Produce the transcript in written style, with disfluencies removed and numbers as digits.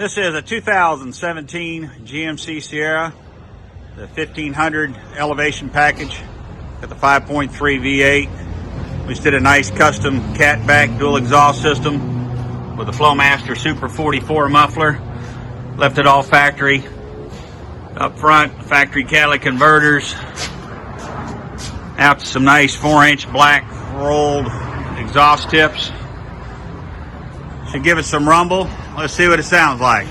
This is a 2017 GMC Sierra, the 1500 elevation package. Got the 5.3 V8. We just did a nice custom catback dual exhaust system with the Flowmaster Super 44 muffler. Left it all factory. Up front, factory catalytic converters. Out to some nice 4-inch black rolled exhaust tips. Should give it some rumble. Let's see what it sounds like.